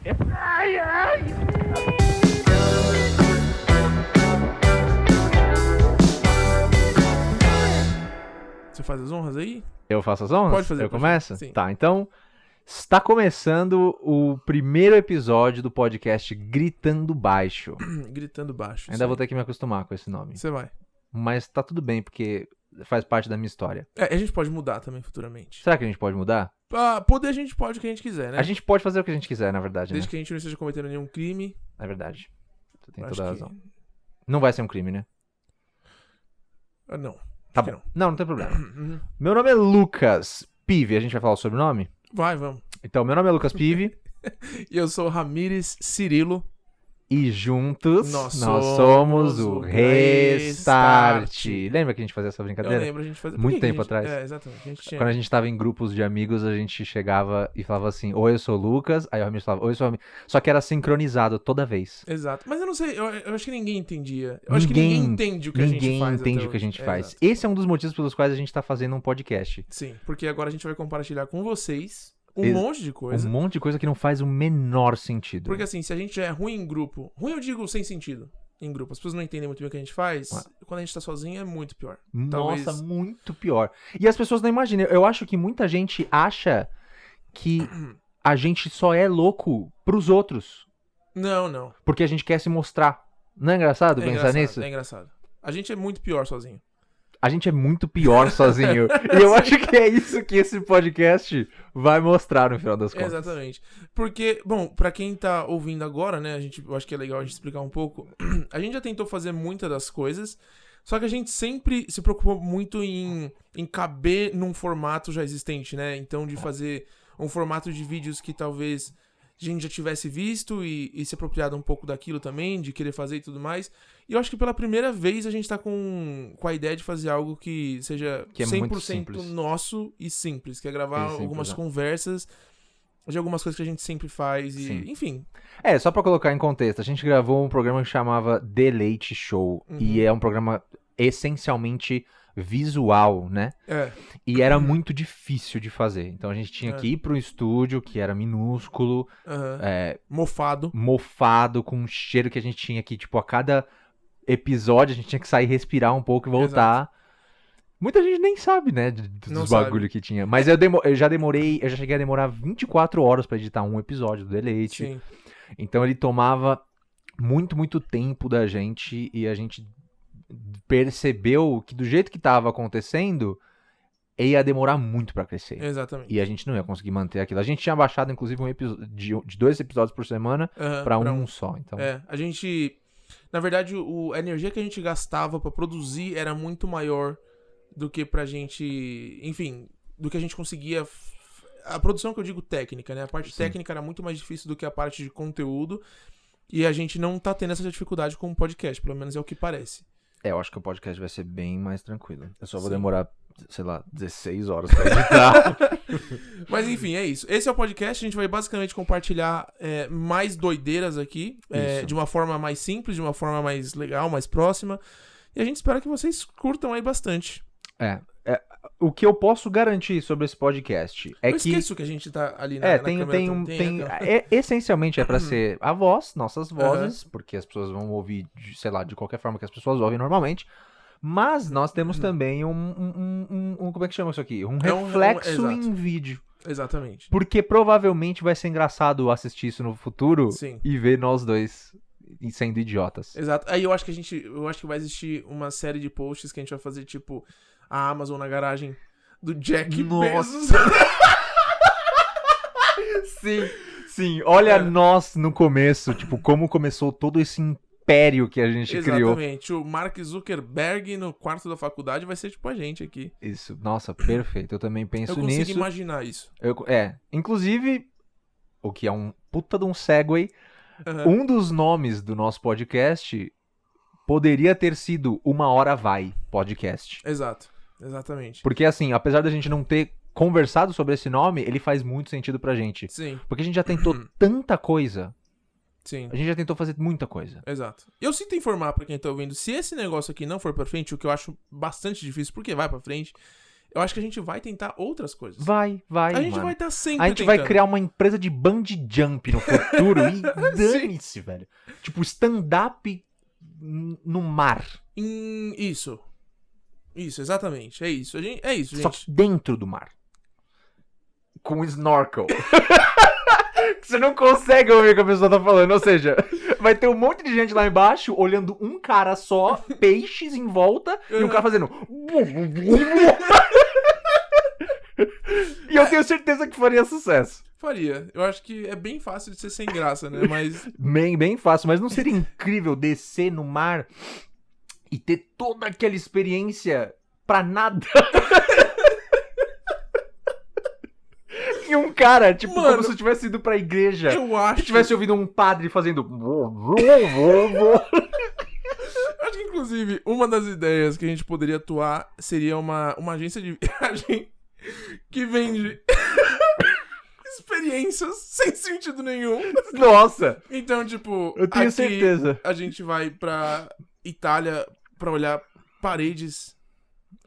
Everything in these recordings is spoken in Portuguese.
Ai, ai. Você faz as honras aí? Eu faço as honras? Pode fazer. Eu começo? Sim. Tá, então está começando o primeiro episódio do podcast Gritando Baixo. Gritando baixo. Ainda vou ter que me acostumar com esse nome. Você vai. Mas tá tudo bem, porque faz parte da minha história. A gente pode mudar também futuramente. Será que a gente pode mudar? Poder a gente pode o que a gente quiser, né? A gente pode fazer o que a gente quiser, na verdade, Desde né? que a gente não esteja cometendo nenhum crime. É verdade. Você tem eu toda a acho razão. Não vai ser um crime, né? Não. Tá Acho bom. que Não tem problema. Uhum. Meu nome é Lucas Pive. A gente vai falar o sobrenome? Vamos. Então, meu nome é Lucas Pive. E eu sou o Ramires Cirilo. E juntos Nós somos o Restart. Restart. Lembra que a gente fazia essa Eu brincadeira? lembro, a gente fazia... Muito Por que tempo a gente... atrás. Exatamente. A gente tinha... Quando a gente tava em grupos de amigos, a gente chegava e falava assim, oi, eu sou o Lucas. Aí o Ramiro falava, oi, eu sou o Ramiro. Só que era sincronizado toda vez. Exato. Mas eu não sei, eu acho que ninguém entendia. Eu acho que ninguém entende o que a gente faz. Ninguém entende até o que a gente hoje. faz. Exato. Esse é um dos motivos pelos quais a gente tá fazendo um podcast. Sim, porque agora a gente vai compartilhar com vocês um monte de coisa. Um monte de coisa que não faz o menor sentido. Porque assim, se a gente já é ruim em grupo... Ruim eu digo sem sentido. Em grupo. As pessoas não entendem muito bem o que a gente faz. Quando a gente tá sozinho é muito pior. Nossa, muito pior. E as pessoas não imaginam. Eu acho que muita gente acha que a gente só é louco pros outros. Não. Porque a gente quer se mostrar. Não é engraçado pensar nisso? É engraçado. A gente é muito pior sozinho. A gente é muito pior sozinho. E eu acho que é isso que esse podcast vai mostrar no final das contas. Exatamente. Porque, bom, pra quem tá ouvindo agora, né, eu acho que é legal a gente explicar um pouco. A gente já tentou fazer muitas das coisas, só que a gente sempre se preocupou muito em caber num formato já existente, né? Então, de fazer um formato de vídeos que talvez a gente já tivesse visto e se apropriado um pouco daquilo também, de querer fazer e tudo mais. E eu acho que pela primeira vez a gente tá com a ideia de fazer algo que seja Que é 100% muito simples. nosso e simples, que é gravar Simples, algumas né? conversas de algumas coisas que a gente sempre faz e, Sim. enfim. Só pra colocar em contexto, a gente gravou um programa que chamava The Late Show. E é um programa essencialmente visual, né? E era muito difícil de fazer. Então a gente tinha que ir pro estúdio, que era minúsculo, mofado, com um cheiro que a gente tinha que, tipo, a cada episódio a gente tinha que sair, respirar um pouco e voltar. Exato. Muita gente nem sabe, né, dos bagulho que tinha. Mas eu já cheguei a demorar 24 horas pra editar um episódio do The Late. Sim. Então ele tomava muito, muito tempo da gente e a gente percebeu que do jeito que tava acontecendo, ia demorar muito pra crescer. Exatamente. E a gente não ia conseguir manter aquilo. A gente tinha baixado, inclusive, de 2 episódios por semana pra um só. Então... a gente... Na verdade, a energia que a gente gastava pra produzir era muito maior do que pra gente... Enfim, do que a gente conseguia... A produção que eu digo técnica, né? A parte técnica era muito mais difícil do que a parte de conteúdo. E a gente não tá tendo essa dificuldade com o podcast, pelo menos é o que parece. Eu acho que o podcast vai ser bem mais tranquilo. Eu só vou demorar, sei lá, 16 horas pra editar. Mas enfim, é isso. Esse é o podcast, a gente vai basicamente compartilhar mais doideiras aqui, de uma forma mais simples, de uma forma mais legal, mais próxima. E a gente espera que vocês curtam aí bastante. O que eu posso garantir sobre esse podcast é não que... esqueço que a gente tá ali na câmera. Essencialmente é pra ser a voz, nossas vozes, porque as pessoas vão ouvir, sei lá, de qualquer forma que as pessoas ouvem normalmente. Mas nós temos também como é que chama isso aqui? Um reflexo em vídeo. Exatamente. Porque provavelmente vai ser engraçado assistir isso no futuro e ver nós dois sendo idiotas. Exato. Aí eu acho que vai existir uma série de posts que a gente vai fazer, tipo, a Amazon na garagem do Jack Bezos. Sim. Olha nós no começo, tipo, como começou todo esse império que a gente criou. Exatamente. O Mark Zuckerberg no quarto da faculdade vai ser tipo a gente aqui. Isso. Nossa, perfeito. Eu também penso nisso. Eu consigo imaginar isso. Inclusive, o que é um puta de um segue, um dos nomes do nosso podcast poderia ter sido Uma Hora Vai Podcast. Exatamente. Porque assim, apesar da gente não ter conversado sobre esse nome, ele faz muito sentido pra gente. Sim. Porque a gente já tentou tanta coisa. Sim. A gente já tentou fazer muita coisa. Exato. Eu sinto informar pra quem tá ouvindo, se esse negócio aqui não for pra frente, o que eu acho bastante difícil, porque vai pra frente, eu acho que a gente vai tentar outras coisas. Vai, A gente mano. vai estar sempre A gente tentando. vai criar uma empresa de bungee jump no futuro e dane-se, velho. Tipo, stand-up no mar. Isso, exatamente. É isso, gente. Só que dentro do mar. Com snorkel. Você não consegue ouvir o que a pessoa tá falando. Ou seja, vai ter um monte de gente lá embaixo olhando um cara só, peixes em volta, e um cara fazendo. E eu tenho certeza que faria sucesso. Faria. Eu acho que é bem fácil de ser sem graça, né? Mas. Bem fácil, mas não seria incrível descer no mar e ter toda aquela experiência pra nada? E um cara, tipo, Mano, como se eu tivesse ido pra igreja. Eu acho. Se tivesse ouvido um padre fazendo. Acho que, inclusive, uma das ideias que a gente poderia atuar seria uma agência de viagem que vende experiências sem sentido nenhum. Nossa! Então, tipo, Eu tenho aqui certeza. a gente vai pra Itália pra olhar paredes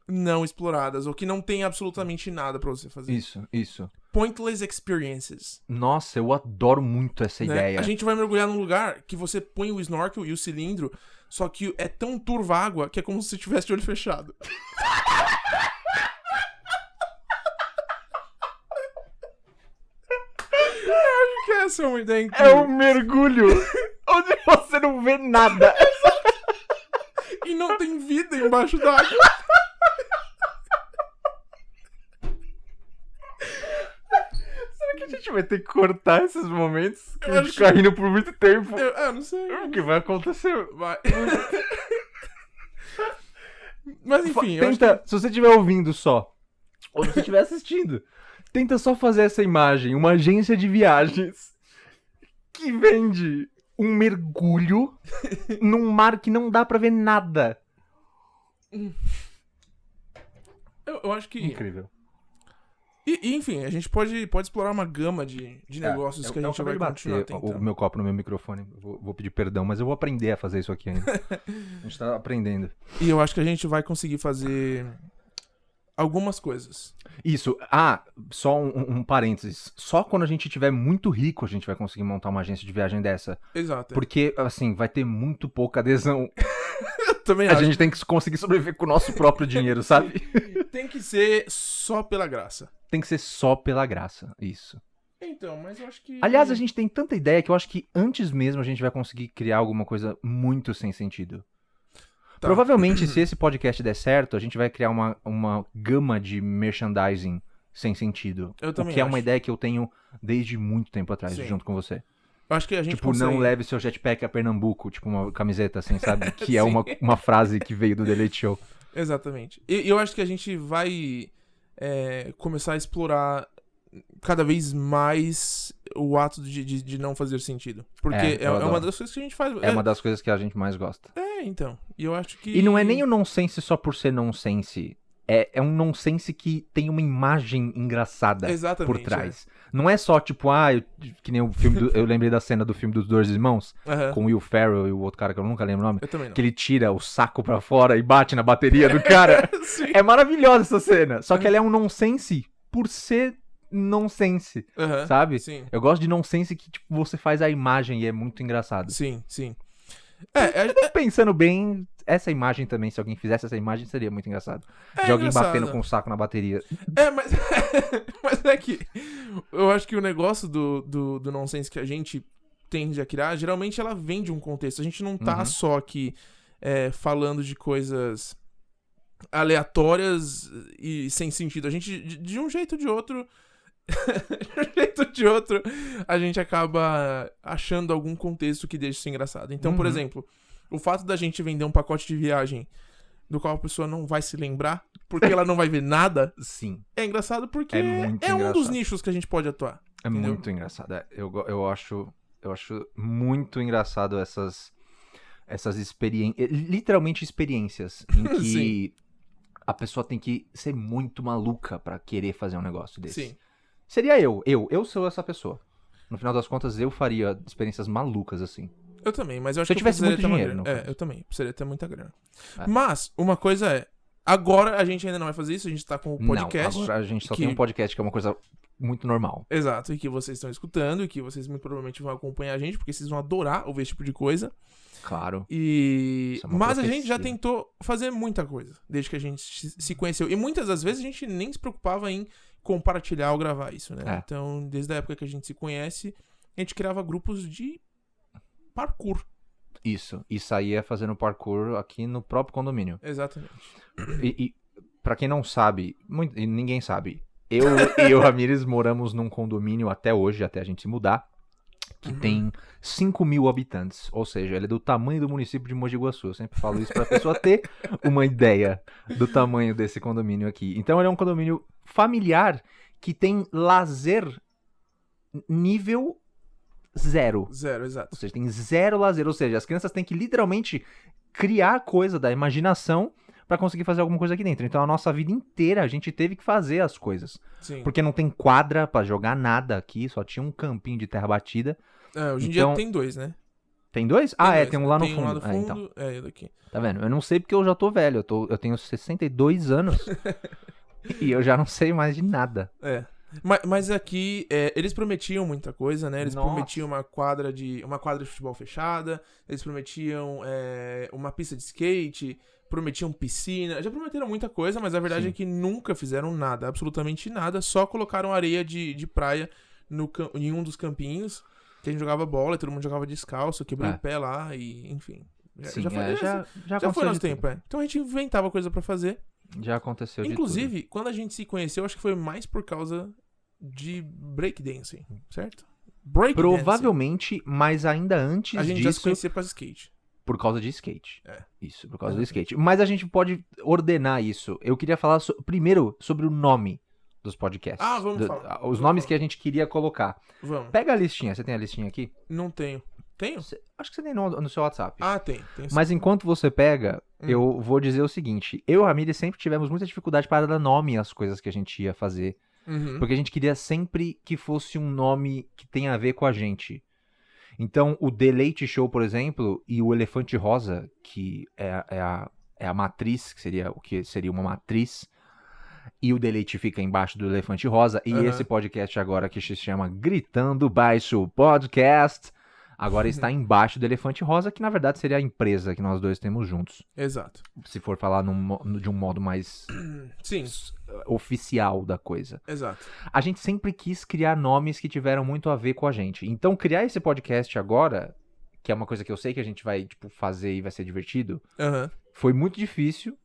não exploradas, ou que não tem absolutamente nada pra você fazer. Isso. Pointless experiences. Nossa, eu adoro muito essa Né? ideia. A gente vai mergulhar num lugar que você põe o snorkel e o cilindro, só que é tão turva a água que é como se você tivesse de olho fechado. Eu acho que essa é uma ideia incrível. É um mergulho onde você não vê nada. E não tem vida embaixo d'água. Será que a gente vai ter que cortar esses momentos? Que Eu a gente acho- ficar rindo por muito tempo. Eu não sei. O que vai acontecer? Vai. Mas enfim, eu acho Tenta, se você estiver ouvindo só, ou se você estiver assistindo, tenta só fazer essa imagem, uma agência de viagens que vende um mergulho num mar que não dá pra ver nada. eu acho que... Incrível. E, enfim, a gente pode explorar uma gama de negócios que a gente vai continuar tentando. O meu copo no meu microfone. Vou pedir perdão, mas eu vou aprender a fazer isso aqui ainda. A gente tá aprendendo. E eu acho que a gente vai conseguir fazer algumas coisas. Isso. Ah, só um parênteses. Só quando a gente tiver muito rico a gente vai conseguir montar uma agência de viagem dessa. Exato. Porque, assim, vai ter muito pouca adesão. Eu também A acho. gente tem que conseguir sobreviver com o nosso próprio dinheiro, sabe? Tem que ser só pela graça. Tem que ser só pela graça. Isso. Então, mas eu acho que... Aliás, a gente tem tanta ideia que eu acho que antes mesmo a gente vai conseguir criar alguma coisa muito sem sentido. Tá. Provavelmente, se esse podcast der certo, a gente vai criar uma gama de merchandising sem sentido. Eu também o que é acho. uma ideia que eu tenho desde muito tempo atrás, Sim. junto com você. Eu acho que a gente Tipo, consegue... não leve seu jetpack a Pernambuco, tipo uma camiseta assim, sabe? Que é uma frase que veio do The Late Show. Exatamente. E eu acho que a gente vai começar a explorar cada vez mais o ato de não fazer sentido. Porque é eu uma adoro. das coisas que a gente faz. É uma das coisas que a gente mais gosta. Então. E eu acho que... E não é nem o nonsense só por ser nonsense. É um nonsense que tem uma imagem engraçada Exatamente, por trás. Não é só tipo, que nem o filme eu lembrei da cena do filme dos Dois Irmãos, Aham. com o Will Ferrell e o outro cara que eu nunca lembro o nome. Eu também não. Que ele tira o saco pra fora e bate na bateria do cara. Sim. É maravilhosa essa cena. Só que ela é um nonsense por ser nonsense, Aham. sabe? Sim. Eu gosto de nonsense que tipo, você faz a imagem e é muito engraçado. Sim. Pensando bem, essa imagem também, se alguém fizesse essa imagem, seria muito engraçado. De alguém engraçado. batendo com o saco na bateria. Mas... mas é que... Eu acho que o negócio do nonsense que a gente tende a criar, geralmente ela vem de um contexto. A gente não tá só aqui falando de coisas aleatórias e sem sentido. A gente, de um jeito ou de outro... a gente acaba achando algum contexto que deixe isso engraçado. Então, por exemplo, o fato da gente vender um pacote de viagem do qual a pessoa não vai se lembrar, porque ela não vai ver nada, Sim. é engraçado porque É muito um dos engraçado. nichos que a gente pode atuar. É Entendeu? muito engraçado. Eu acho muito engraçado essas experiências, literalmente experiências, em que Sim. a pessoa tem que ser muito maluca pra querer fazer um negócio desse. Sim. Seria eu sou essa pessoa. No final das contas, eu faria experiências malucas assim. Eu também, mas eu acho Se eu que tivesse precisaria muito ter uma dinheiro, grana. no caso. Eu também, precisaria ter muita grana. É. Mas, uma coisa é, Agora a gente ainda não vai fazer isso, a gente tá com o podcast. Não, agora a gente só tem um podcast, que é uma coisa muito normal. Exato, e que vocês estão escutando, e que vocês muito provavelmente vão acompanhar a gente, porque vocês vão adorar ouvir esse tipo de coisa. Claro. Mas a gente já tentou fazer muita coisa, desde que a gente se conheceu. E muitas das vezes a gente nem se preocupava em compartilhar ou gravar isso, né? Então, desde a época que a gente se conhece, a gente criava grupos de parkour. Isso, e saía fazendo parkour aqui no próprio condomínio. Exatamente. E pra quem não sabe, ninguém sabe, eu e o Ramírez moramos num condomínio até hoje, até a gente se mudar, que tem 5.000 habitantes, ou seja, ele é do tamanho do município de Mogi Guaçu. Eu sempre falo isso pra pessoa ter uma ideia do tamanho desse condomínio aqui. Então ele é um condomínio familiar que tem lazer nível 0. Zero, exato. Ou seja, tem 0 lazer, ou seja, as crianças têm que literalmente criar coisa da imaginação pra conseguir fazer alguma coisa aqui dentro. Então a nossa vida inteira a gente teve que fazer as coisas. Sim. Porque não tem quadra pra jogar nada aqui, só tinha um campinho de terra batida. Hoje em dia tem 2, né? Tem 2? Tem um lá no fundo. Tem um lá no fundo, então. daqui. Tá vendo? Eu não sei porque eu já tô velho, eu tenho 62 anos e eu já não sei mais de nada. Mas aqui, eles prometiam muita coisa, né? Eles prometiam uma quadra de futebol fechada, eles prometiam uma pista de skate, prometiam piscina, já prometeram muita coisa, mas a verdade é que nunca fizeram nada, absolutamente nada, só colocaram areia de praia em um dos campinhos, que a gente jogava bola, e todo mundo jogava descalço, quebrou o pé lá, e enfim. Já foi nosso tempo, Então a gente inventava coisa pra fazer. Já aconteceu de Inclusive, quando a gente se conheceu, acho que foi mais por causa de breakdancing, certo? Provavelmente, mas ainda antes disso... A gente já se conhecia por causa de skate. Por causa de skate. Isso, por causa do skate. Mas a gente pode ordenar isso. Eu queria falar primeiro sobre o nome dos podcasts. Vamos falar. Os nomes que a gente queria colocar. Vamos. Pega a listinha. Você tem a listinha aqui? Não tenho. Tenho? Acho que você tem no seu WhatsApp. Tem Mas enquanto você pega, eu vou dizer o seguinte. Eu e a Ramírez sempre tivemos muita dificuldade para dar nome às coisas que a gente ia fazer. Porque a gente queria sempre que fosse um nome que tenha a ver com a gente. Então, o The Late Show, por exemplo, e o Elefante Rosa, que é a matriz, que seria uma matriz, e o The Late fica embaixo do Elefante Rosa, e esse podcast agora que se chama Gritando Baixo Podcast, agora está embaixo do Elefante Rosa, que na verdade seria a empresa que nós dois temos juntos. Exato. Se for falar de um modo mais oficial da coisa. Exato. A gente sempre quis criar nomes que tiveram muito a ver com a gente. Então, criar esse podcast agora, que é uma coisa que eu sei que a gente vai fazer e vai ser divertido, foi muito difícil.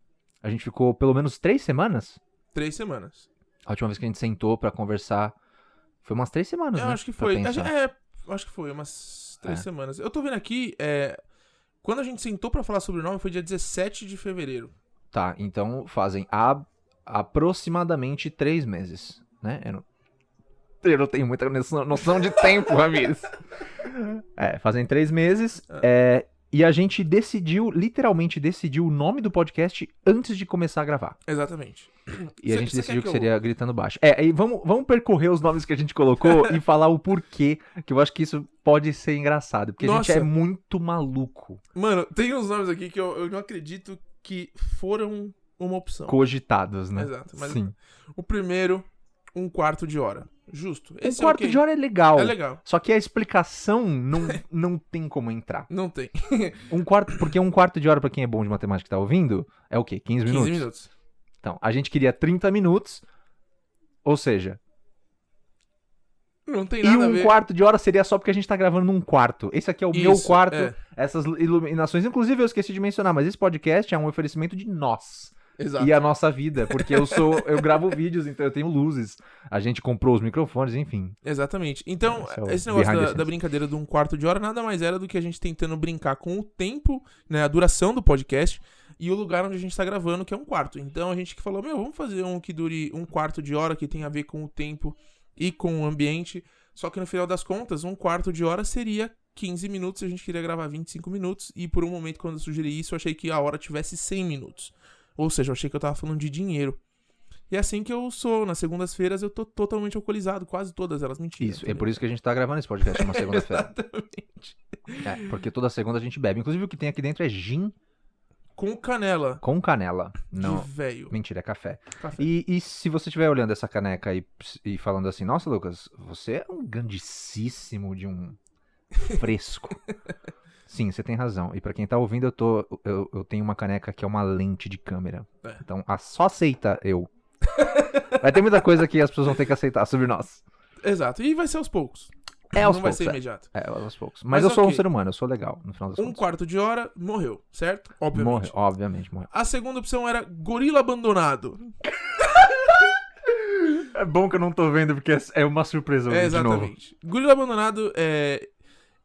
A gente ficou pelo menos 3 semanas? 3 semanas. A última vez que a gente sentou pra conversar foi umas 3 semanas, né? Eu acho que foi. Acho que foi umas 3 semanas. Eu tô vendo aqui, quando a gente sentou pra falar sobre o nome foi dia 17 de fevereiro. Tá, então fazem aproximadamente 3 meses, né? Eu não tenho muita noção de tempo, Ramírez. Fazem 3 meses. E a gente literalmente decidiu o nome do podcast antes de começar a gravar. Exatamente. E a gente decidiu que seria Gritando Baixo. E vamos percorrer os nomes que a gente colocou e falar o porquê, que eu acho que isso pode ser engraçado, porque a gente é muito maluco. Mano, tem uns nomes aqui que eu não acredito que foram uma opção. Cogitados, né? Exato. Mas sim. O primeiro, 1/4 de hora. Justo. Esse 1/4 de hora é legal. É legal. Só que a explicação não tem como entrar. Não tem. Porque 1/4 de hora, pra quem é bom de matemática e tá ouvindo, é o quê? 15 minutos? 15 minutos. Então, a gente queria 30 minutos, ou seja... Não tem nada a ver. E 1/4 de hora seria só porque a gente tá gravando num quarto. Esse aqui é o meu quarto, essas iluminações. Inclusive, eu esqueci de mencionar, mas esse podcast é um oferecimento de nós. Exato. E a nossa vida, porque eu gravo vídeos, então eu tenho luzes. A gente comprou os microfones, enfim. Exatamente. Então, esse negócio da brincadeira de 1/4 de hora nada mais era do que a gente tentando brincar com o tempo, né, a duração do podcast e o lugar onde a gente tá gravando, que é 1/4. Então a gente falou, vamos fazer um que dure 1/4 de hora, que tenha a ver com o tempo e com o ambiente. Só que no final das contas, 1/4 de hora seria 15 minutos, a gente queria gravar 25 minutos, e por um momento, quando eu sugeri isso, eu achei que a hora tivesse 100 minutos. Ou seja, eu achei que eu tava falando de dinheiro. E é assim que eu sou. Nas segundas-feiras eu tô totalmente alcoolizado. Quase todas elas. Mentira. Isso, é por isso que a gente tá gravando esse podcast uma segunda-feira. Exatamente. Porque toda segunda a gente bebe. Inclusive o que tem aqui dentro é gin Com canela. Com canela. Não. Que velho. Mentira, é café. E se você estiver olhando essa caneca e falando assim, nossa, Lucas, você é um grandíssimo de um fresco. Sim, você tem razão. E pra quem tá ouvindo, eu tenho uma caneca que é uma lente de câmera. Então, só aceita eu. Vai ter muita coisa que as pessoas vão ter que aceitar sobre nós. Exato. E vai ser aos poucos. Não vai ser imediato. Aos poucos. Mas eu sou um ser humano, eu sou legal, no final das contas. 1/4 de hora, morreu, certo? Obviamente. Obviamente morreu. A segunda opção era gorila abandonado. É bom que eu não tô vendo, porque é uma surpresa de exatamente. novo. Gorila abandonado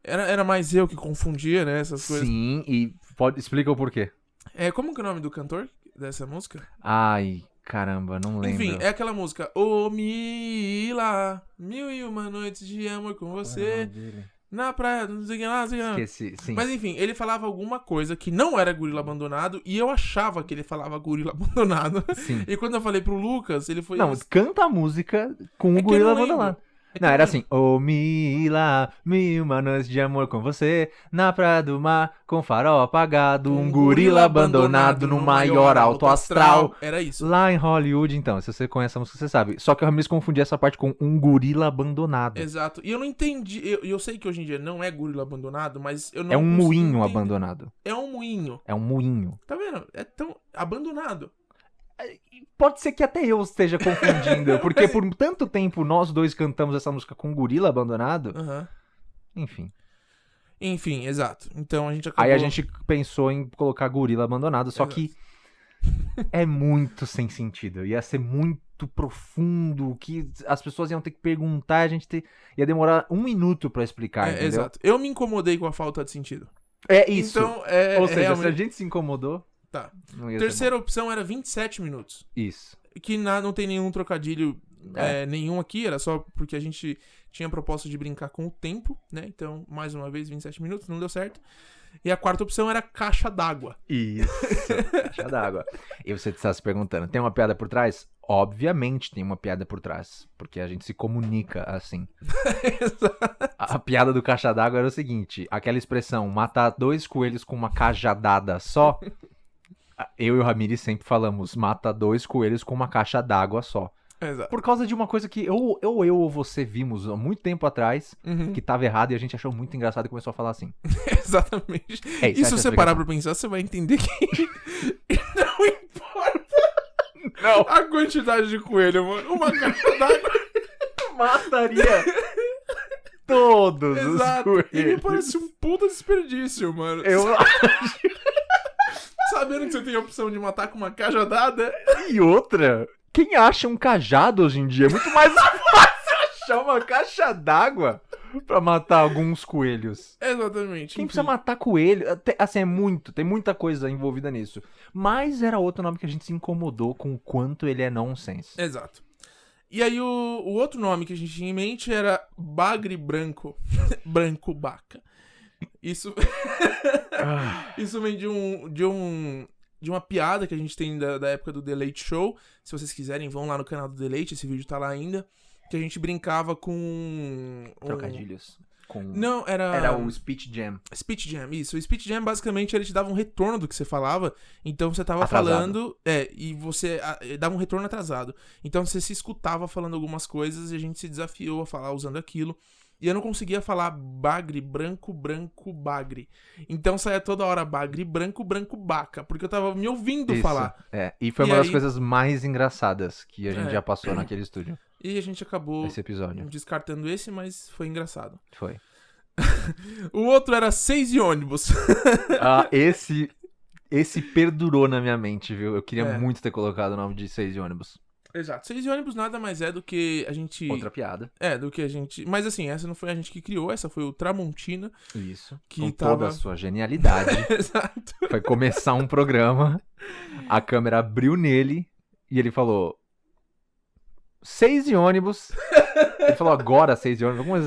era mais eu que confundia, né, essas coisas. Sim, e explica o porquê. Como que é o nome do cantor dessa música? Ai, caramba, não lembro. Enfim, é aquela música Ô Mila, 1001 noites de amor com você, na praia, não sei o que lá, não sei o que lá. Esqueci, sim. Mas enfim, ele falava alguma coisa que não era gorila abandonado e eu achava que ele falava gorila abandonado. Sim. E quando eu falei pro Lucas, ele foi... Não, canta a música com o gorila abandonado. Não, era assim, ô Mila, 1001 noites de amor com você, na praia do mar, com farol apagado, um gorila abandonado no maior alto astral. Era isso. Lá em Hollywood, então, se você conhece a música, você sabe. Só que eu me confundi essa parte com um gorila abandonado. Exato. E eu não entendi, eu sei que hoje em dia não é gorila abandonado, mas eu não É um moinho entender. abandonado. É um moinho. É um moinho. Tá vendo? É tão abandonado. Pode ser que até eu esteja confundindo, porque por tanto tempo nós dois cantamos essa música com um gorila abandonado. Enfim. Enfim, exato. Então a gente acabou... Aí a gente pensou em colocar gorila abandonado, só que é muito sem sentido. Ia ser muito profundo, que as pessoas iam ter que perguntar, a gente ia demorar 1 minuto pra explicar, entendeu? Exato. Eu me incomodei com a falta de sentido. É isso. Então, ou seja, realmente... se a gente se incomodou... Tá. Terceira opção era 27 minutos. Isso. Que não tem nenhum trocadilho nenhum aqui, era só porque a gente tinha a proposta de brincar com o tempo, né? Então, mais uma vez, 27 minutos, não deu certo. E a 4ª opção era caixa d'água. Isso, caixa d'água. E você está se perguntando, tem uma piada por trás? Obviamente tem uma piada por trás, porque a gente se comunica assim. Exato. A piada do caixa d'água era o seguinte, aquela expressão, matar 2 coelhos com uma cajadada só... Eu e o Ramires sempre falamos, mata 2 coelhos com uma caixa d'água só. Exato. Por causa de uma coisa que eu ou você vimos há muito tempo atrás, que tava errado e a gente achou muito engraçado e começou a falar assim. Exatamente. E se você parar pra pensar, você vai entender que não importa a quantidade de coelho, mano. Uma caixa d'água mataria todos os coelhos. E me parece um puta desperdício, mano. Eu acho... Sabendo que você tem a opção de matar com uma cajadada. E outra, quem acha um cajado hoje em dia é muito mais fácil achar uma caixa d'água pra matar alguns coelhos. Exatamente. Quem precisa matar coelho? Assim, tem muita coisa envolvida nisso. Mas era outro nome que a gente se incomodou com o quanto ele é nonsense. Exato. E aí o outro nome que a gente tinha em mente era Bagre Branco. Branco Baca. Isso vem de uma piada que a gente tem da época do The Late Show. Se vocês quiserem, vão lá no canal do The Late, esse vídeo tá lá ainda. Que a gente brincava com... Trocadilhos. Não, era o Speech Jam. Speech Jam, isso. O Speech Jam, basicamente, ele te dava um retorno do que você falava. Então, você tava atrasado. falando... e você dava um retorno atrasado. Então, você se escutava falando algumas coisas e a gente se desafiou a falar usando aquilo. E eu não conseguia falar bagre, branco, branco, bagre. Então saía toda hora bagre, branco, branco, baca. Porque eu tava me ouvindo falar. E foi uma das coisas mais engraçadas que a gente já passou naquele estúdio. E a gente acabou esse episódio descartando esse, mas foi engraçado. Foi. O outro era 6 e ônibus. Esse perdurou na minha mente, viu? Eu queria muito ter colocado o nome de 6 e ônibus. Exato. 6 e ônibus nada mais é do que a gente... Outra piada. Do que a gente... Mas assim, essa não foi a gente que criou, essa foi o Tramontina. Isso. Que com toda a sua genialidade. Exato. Foi começar um programa, a câmera abriu nele e ele falou... 6 e ônibus. Ele falou agora 6 e ônibus, alguma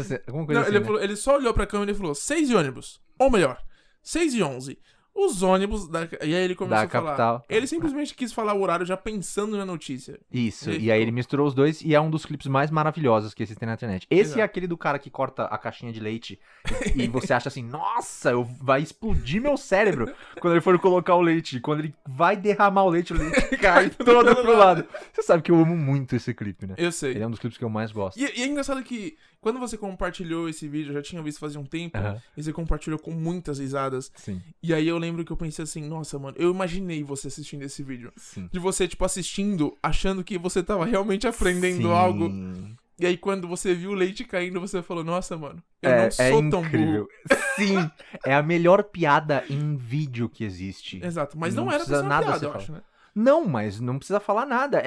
coisa não, assim. Ele só olhou pra câmera e falou 6 e ônibus. Ou melhor, 6 e 11. os ônibus e aí ele começou a falar. Capital. Ele simplesmente quis falar o horário já pensando na notícia. Isso, e aí ele misturou os dois e é um dos clipes mais maravilhosos que existem na internet. Esse Exato. é aquele do cara que corta a caixinha de leite e você acha assim, nossa, vai explodir meu cérebro quando ele for colocar o leite. Quando ele vai derramar o leite cai todo pro lado. Você sabe que eu amo muito esse clipe, né? Eu sei. Ele é um dos clipes que eu mais gosto. E é engraçado que quando você compartilhou esse vídeo, eu já tinha visto fazia um tempo, e você compartilhou com muitas risadas. Sim. E aí eu lembro que eu pensei assim, nossa, mano, eu imaginei você assistindo esse vídeo. Sim. De você, tipo, assistindo, achando que você tava realmente aprendendo algo. E aí quando você viu o leite caindo, você falou, nossa, mano, eu não sou tão burro. Sim, é a melhor piada em vídeo que existe. Exato, mas não era pra ser uma piada, eu acho, né? Não, mas não precisa falar nada.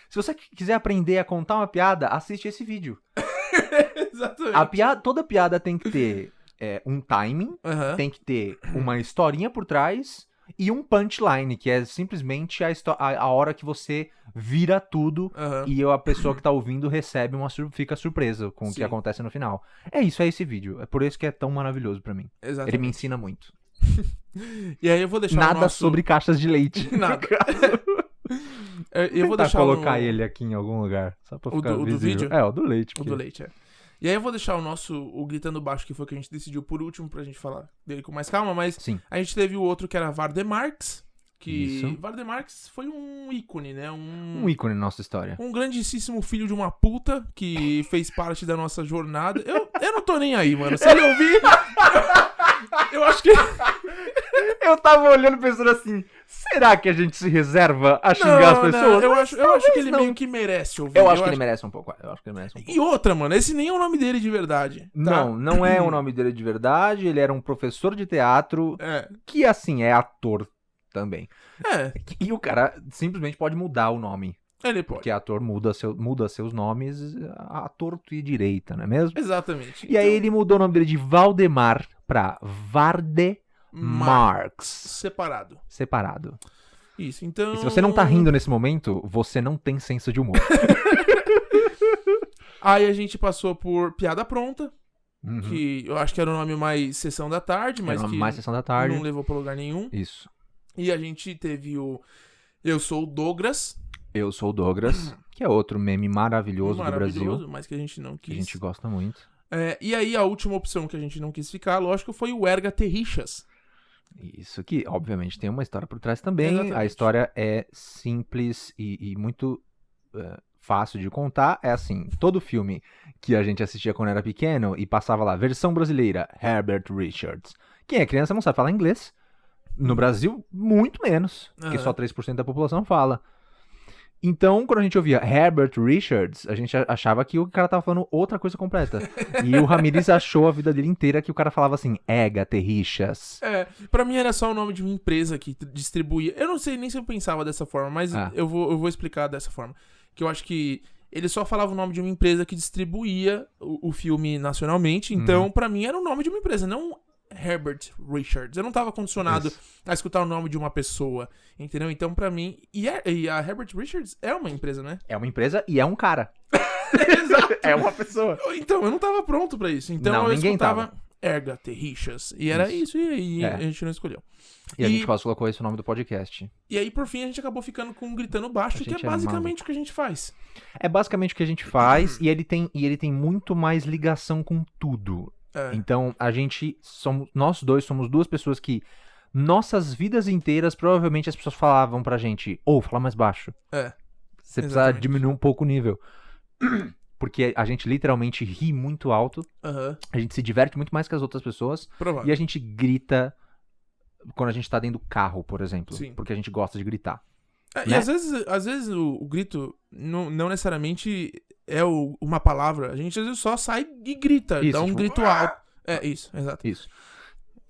Se você quiser aprender a contar uma piada, assiste esse vídeo. Exatamente. Toda piada tem que ter um timing, tem que ter uma historinha por trás e um punchline, que é simplesmente a hora que você vira tudo e a pessoa que tá ouvindo fica surpresa com o que acontece no final. É isso, é esse vídeo. É por isso que é tão maravilhoso pra mim. Exatamente. Ele me ensina muito. E aí eu vou deixar Nada sobre caixas de leite. Nada. Eu vou deixar colocar ele aqui em algum lugar, só pra ficar visível. Do vídeo? O do leite. O do leite, E aí eu vou deixar o Gritando Baixo, que foi o que a gente decidiu por último, pra gente falar dele com mais calma, mas Sim. A gente teve o outro que era Vardemarx, que Isso. Vardemarx foi um ícone, né? Um ícone na nossa história. Um grandíssimo filho de uma puta que fez parte da nossa jornada. Eu não tô nem aí, mano. Se ele ouvir, eu acho que... Eu tava olhando pensando assim, será que a gente se reserva a xingar as pessoas? Eu acho que ele meio que merece ouvir. Eu acho que ele merece um pouco. E outra, mano, esse nem é o nome dele de verdade. Tá? Não é o nome dele de verdade. Ele era um professor de teatro que, assim, é ator também. E o cara simplesmente pode mudar o nome. Ele pode. Porque ator muda seus nomes a torto e direita, não é mesmo? Exatamente. E aí ele mudou o nome dele de Valdemar pra Vardemarx. Separado. Isso, então... E se você não tá rindo nesse momento, você não tem senso de humor. Aí a gente passou por Piada Pronta, que eu acho que era o nome mais Sessão da Tarde, mas que mais Sessão da Tarde. Não levou pra lugar nenhum. Isso. E a gente teve o Eu Sou o Douglas. Eu Sou o Douglas, que é outro meme maravilhoso do Brasil. Mas que a gente não quis. Que a gente gosta muito. E aí a última opção que a gente não quis ficar, lógico, foi o Erga Terrichas. Isso que, obviamente, tem uma história por trás também. Exatamente. A história é simples e muito fácil de contar. É assim, todo filme que a gente assistia quando era pequeno e passava lá, versão brasileira, Herbert Richards. Quem é criança não sabe falar inglês. No Brasil, muito menos, porque só 3% da população fala. Então, quando a gente ouvia Herbert Richards, a gente achava que o cara tava falando outra coisa completa. E o Ramírez achou a vida dele inteira que o cara falava assim, Ega Terrichas. Pra mim era só o nome de uma empresa que distribuía. Eu não sei nem se eu pensava dessa forma, mas eu vou explicar dessa forma. Que eu acho que ele só falava o nome de uma empresa que distribuía o filme nacionalmente. Então, pra mim, era o nome de uma empresa, não Herbert Richards. Eu não tava condicionado a escutar o nome de uma pessoa, entendeu? Então, pra mim... E a Herbert Richards é uma empresa, né? É uma empresa e é um cara. Exato. É uma pessoa. Então, eu não tava pronto pra isso. Então, eu ninguém escutava Erga Terrichas. E era isso, e aí a gente não escolheu. E a gente quase colocou esse nome do podcast. E aí, por fim, a gente acabou ficando com Gritando Baixo, que é basicamente o que a gente faz. É basicamente o que a gente faz, e ele tem muito mais ligação com tudo. Então, nós dois somos duas pessoas que, nossas vidas inteiras, provavelmente as pessoas falavam pra gente, fala mais baixo. Você precisa diminuir um pouco o nível. Porque a gente literalmente ri muito alto, a gente se diverte muito mais que as outras pessoas, e a gente grita quando a gente tá dentro do carro, por exemplo. Sim. Porque a gente gosta de gritar. Né? E às vezes o grito não necessariamente é uma palavra. A gente às vezes só sai e grita, dá um grito alto. Isso, exato. Isso.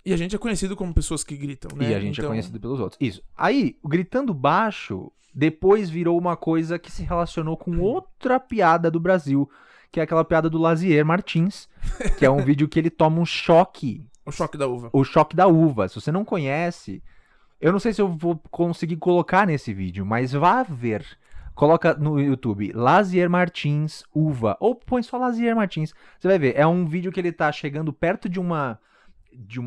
E a gente é conhecido como pessoas que gritam, né? E a gente é conhecido pelos outros. Isso. Aí, o Gritando Baixo depois virou uma coisa que se relacionou com outra piada do Brasil, que é aquela piada do Lazier Martins, que é um vídeo que ele toma um choque. O choque da uva. O choque da uva. Se você não conhece, eu não sei se eu vou conseguir colocar nesse vídeo, mas vá ver. Coloca no YouTube, Lazier Martins, uva. Ou põe só Lazier Martins. Você vai ver, é um vídeo que ele tá chegando perto de de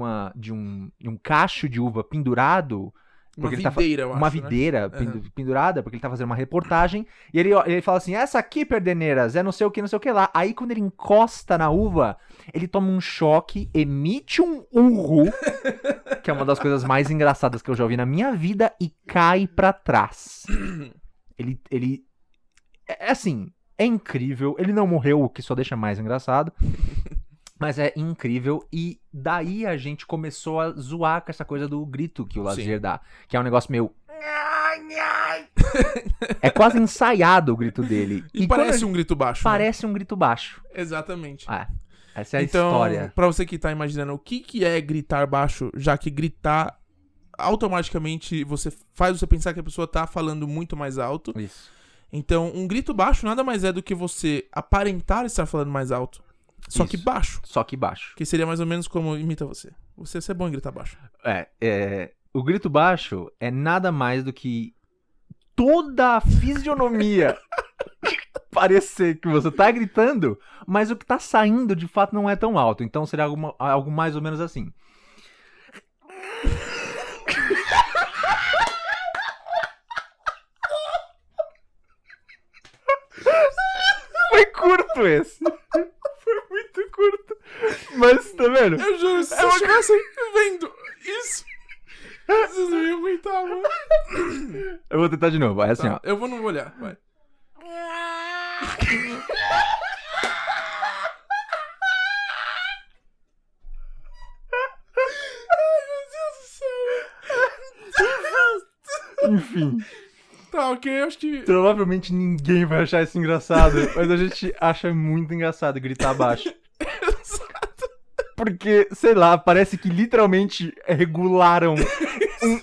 um cacho de uva pendurado. Uma videira, uma videira pendurada, porque ele tá fazendo uma reportagem. E ele fala assim, essa aqui, Perdeneiras, é não sei o que lá. Aí quando ele encosta na uva, ele toma um choque, emite um urro, que é uma das coisas mais engraçadas que eu já ouvi na minha vida, e cai pra trás. Ele é assim, é incrível. Ele não morreu, o que só deixa mais engraçado. Mas é incrível, e daí a gente começou a zoar com essa coisa do grito que o Lazier dá, que é um negócio meio... É quase ensaiado o grito dele. E parece um grito baixo. Parece um grito baixo. Exatamente. Essa é a história. Então, pra você que tá imaginando o que é gritar baixo, já que gritar automaticamente faz você pensar que a pessoa tá falando muito mais alto. Isso. Então, um grito baixo nada mais é do que você aparentar estar falando mais alto. Só que baixo. Só que baixo. Que seria mais ou menos como imita você. Você é bom em gritar baixo. O grito baixo é nada mais do que toda a fisionomia parecer que você tá gritando, mas o que tá saindo de fato não é tão alto. Então seria algo mais ou menos assim. Foi curto esse. Muito curto. Mas, tá vendo? Eu juro, se vocês estivessem vendo isso, vocês não iam aguentar, mano. Eu vou tentar de novo, é assim, ó. Eu não vou olhar, vai. Ai, meu Deus do céu. Enfim. Tá, ok, acho que... Provavelmente ninguém vai achar isso engraçado, mas a gente acha muito engraçado gritar baixo. Exato. Porque, sei lá, parece que literalmente regularam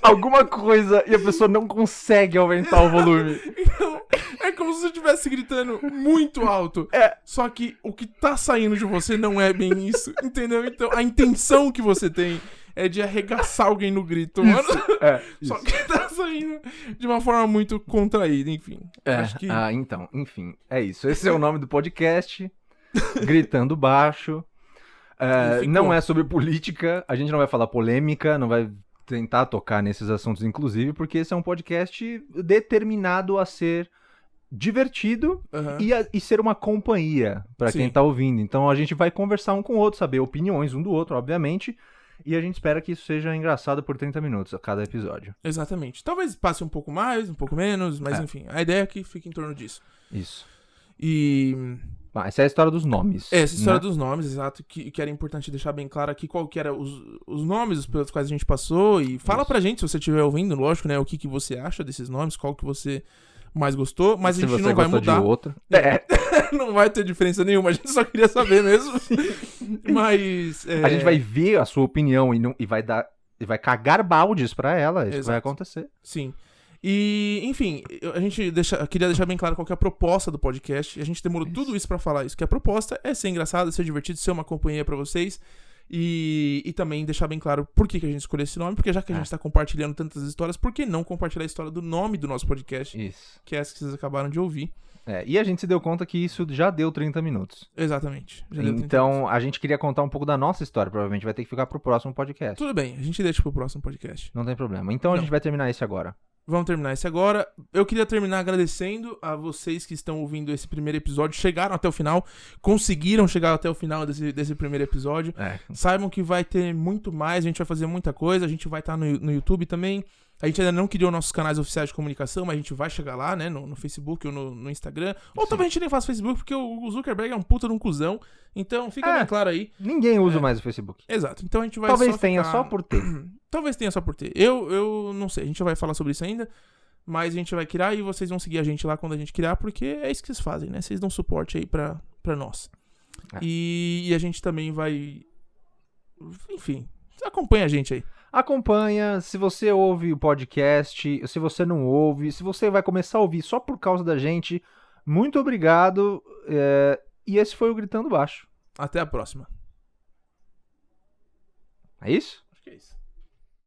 alguma coisa e a pessoa não consegue aumentar o volume. Então, é como se você estivesse gritando muito alto. Só que o que tá saindo de você não é bem isso, entendeu? Então, a intenção que você tem é de arregaçar alguém no grito, mano. Só que tá saindo de uma forma muito contraída, enfim. Acho que... Então, enfim, é isso. Esse é o nome do podcast, Gritando Baixo. Não é sobre política, a gente não vai falar polêmica, não vai tentar tocar nesses assuntos, inclusive, porque esse é um podcast determinado a ser divertido e ser uma companhia pra quem tá ouvindo. Então a gente vai conversar um com o outro, saber opiniões um do outro, obviamente. E a gente espera que isso seja engraçado por 30 minutos a cada episódio. Exatamente. Talvez passe um pouco mais, um pouco menos, mas enfim, a ideia é que fique em torno disso. Isso. E... essa é a história dos nomes. Essa é a história dos nomes, exato, que era importante deixar bem claro aqui qual que era os nomes pelos quais a gente passou. E fala pra gente, se você estiver ouvindo, lógico, né, o que você acha desses nomes, qual que você mais gostou, mas a gente não vai mudar. De outro. Não vai ter diferença nenhuma, a gente só queria saber mesmo. Mas... A gente vai ver a sua opinião e vai cagar baldes pra ela, isso vai acontecer. Sim. E, enfim, a gente queria deixar bem claro qual que é a proposta do podcast. A gente demorou tudo isso pra falar isso, que a proposta é ser engraçado, ser divertido, ser uma companhia pra vocês. E também deixar bem claro por que a gente escolheu esse nome, porque já que a gente tá compartilhando tantas histórias, por que não compartilhar a história do nome do nosso podcast? Isso. Que é essa que vocês acabaram de ouvir. E a gente se deu conta que isso já deu 30 minutos. Exatamente. Então, a gente queria contar um pouco da nossa história, provavelmente vai ter que ficar pro próximo podcast. Tudo bem, a gente deixa pro próximo podcast. Não tem problema. Então a gente vai terminar esse agora. Vamos terminar esse agora. Eu queria terminar agradecendo a vocês que estão ouvindo esse primeiro episódio, chegaram até o final, conseguiram chegar até o final desse primeiro episódio. Saibam que vai ter muito mais, a gente vai fazer muita coisa, a gente vai estar no YouTube também. A gente ainda não criou nossos canais oficiais de comunicação, mas a gente vai chegar lá, né, no Facebook ou no Instagram. Ou também a gente nem faz Facebook, porque o Zuckerberg é um puta de um cuzão. Então fica bem claro aí. Ninguém usa mais o Facebook. Exato. Então a gente vai Talvez tenha só por ter. Talvez tenha só por ter. Eu não sei, a gente vai falar sobre isso ainda. Mas a gente vai criar e vocês vão seguir a gente lá quando a gente criar, porque é isso que vocês fazem, né? Vocês dão suporte aí pra nós. E a gente também vai... Enfim, acompanha a gente aí. Acompanha, se você ouve o podcast, se você não ouve, se você vai começar a ouvir só por causa da gente, muito obrigado. E esse foi o Gritando Baixo. Até a próxima. É isso? Acho que é isso.